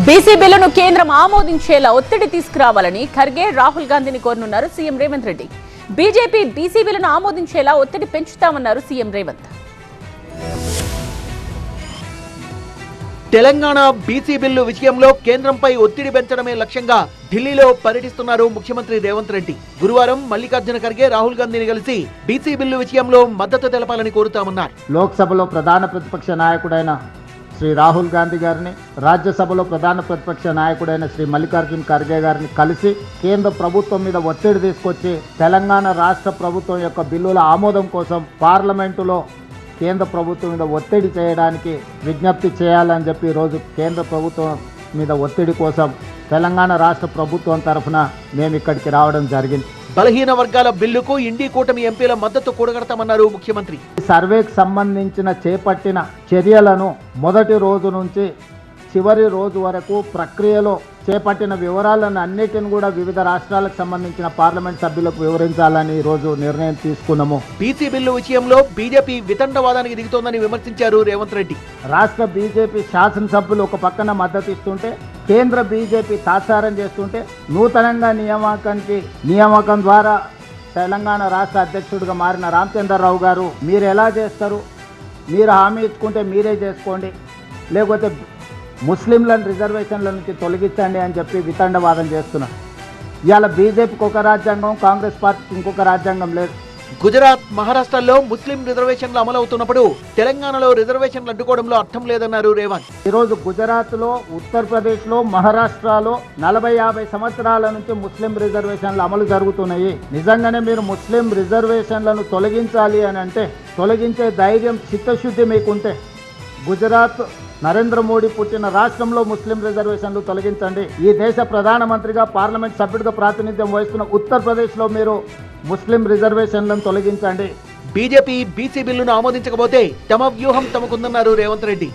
BC బిల్లును కేంద్రం ఆమోదించేలా ఒత్తిడి తీసుకురావాలని ఖర్గే రాహుల్ గాంధీని కోరనున్నారు CM Revanth Reddy. BJP BC బిల్లును ఆమోదించేలా ఒత్తిడి పెంచుతామన్నారు CM Revanth. Telangana BC bill విషయంలో కేంద్రంపై ఒత్తిడి పెంచడమే లక్ష్యంగా ఢిల్లీలో పర్యటిస్తున్నారు ముఖ్యమంత్రి రేవంత్ రెడ్డి. గురువారం మల్లికార్జున ఖర్గే రాహుల్ గాంధీని కలిసి బీసీ బిల్లు విషయంలో మద్దతు తెలపాలని కోరుతామన్నారు. లోక్సభలో ప్రధాన ప్రతిపక్ష నాయకుడైన శ్రీ రాహుల్ గాంధీ గారిని, రాజ్యసభలో ప్రధాన ప్రతిపక్ష నాయకుడైన శ్రీ మల్లికార్జున ఖర్గే గారిని కలిసి కేంద్ర ప్రభుత్వం మీద ఒత్తిడి తీసుకొచ్చి తెలంగాణ రాష్ట్ర ప్రభుత్వం యొక్క బిల్లుల ఆమోదం కోసం పార్లమెంటులో కేంద్ర ప్రభుత్వం మీద ఒత్తిడి చేయడానికి విజ్ఞప్తి చేయాలని చెప్పి ఈరోజు కేంద్ర ప్రభుత్వం మీద ఒత్తిడి కోసం తెలంగాణ రాష్ట్ర ప్రభుత్వం తరఫున మేము ఇక్కడికి రావడం జరిగింది. బలహీన వర్గాల బిల్లుకు ఇండి కూటమి ఎంపీల మద్దతు కూడగడతామన్నారు ముఖ్యమంత్రి. సర్వేకి సంబంధించిన చేపట్టిన చర్యలను మొదటి రోజు నుంచి చివరి రోజు వరకు ప్రక్రియలో చేపట్టిన వివరాలను అన్నిటిని కూడా వివిధ రాష్ట్రాలకు సంబంధించిన పార్లమెంట్ సభ్యులకు వివరించాలని ఈరోజు నిర్ణయం తీసుకున్నాము. బీసీ బిల్లు విషయంలో బీజేపీ వితండవాదానికి దిగుతోందని విమర్శించారు రేవంత్ రెడ్డి. రాష్ట్ర బీజేపీ శాసనసభ్యులు ఒక పక్కన మద్దతు ఇస్తుంటే కేంద్ర బీజేపీ తాత్సారం చేస్తుంటే నూతనంగా నియామకం ద్వారా తెలంగాణ రాష్ట్ర అధ్యక్షుడిగా మారిన రామచంద్రరావు గారు మీరు ఎలా చేస్తారు, మీరు హామీ ఇచ్చుకుంటే మీరే చేసుకోండి, లేకపోతే ముస్లింలను రిజర్వేషన్ల నుంచి తొలగించండి అని చెప్పి వితండవాదం చేస్తున్నారు. ఇవాళ బీజేపీకి ఒక రాజ్యాంగం, కాంగ్రెస్ పార్టీకి ఇంకొక రాజ్యాంగం లేదు. గుజరాత్, మహారాష్ట్రలో ముస్లిం రిజర్వేషన్లు అమలవుతున్నప్పుడు తెలంగాణలో రిజర్వేషన్లు అడ్డుకోవడంలో అర్థం లేదన్నారు రేవంత్. ఈరోజు గుజరాత్లో, ఉత్తరప్రదేశ్లో, మహారాష్ట్రలో 40-50 సంవత్సరాల నుంచి ముస్లిం రిజర్వేషన్లు అమలు జరుగుతున్నాయి. నిజంగానే మీరు ముస్లిం రిజర్వేషన్లను తొలగించాలి అని అంటే, తొలగించే ధైర్యం, చిత్తశుద్ధి మీకుంటే గుజరాత్ నరేంద్ర మోడీ పుట్టిన రాష్ట్రంలో ముస్లిం రిజర్వేషన్లు తొలగించండి. ఈ దేశ ప్రధానమంత్రిగా, పార్లమెంట్ సభ్యుడిగా ప్రాతినిధ్యం వహిస్తున్న ఉత్తరప్రదేశ్లో మీరు ముస్లిం రిజర్వేషన్లను తొలగించండి. బీజేపీ బీసీ బిల్లును ఆమోదించకపోతే తమ వ్యూహం తమకుందన్నారు రేవంత్ రెడ్డి.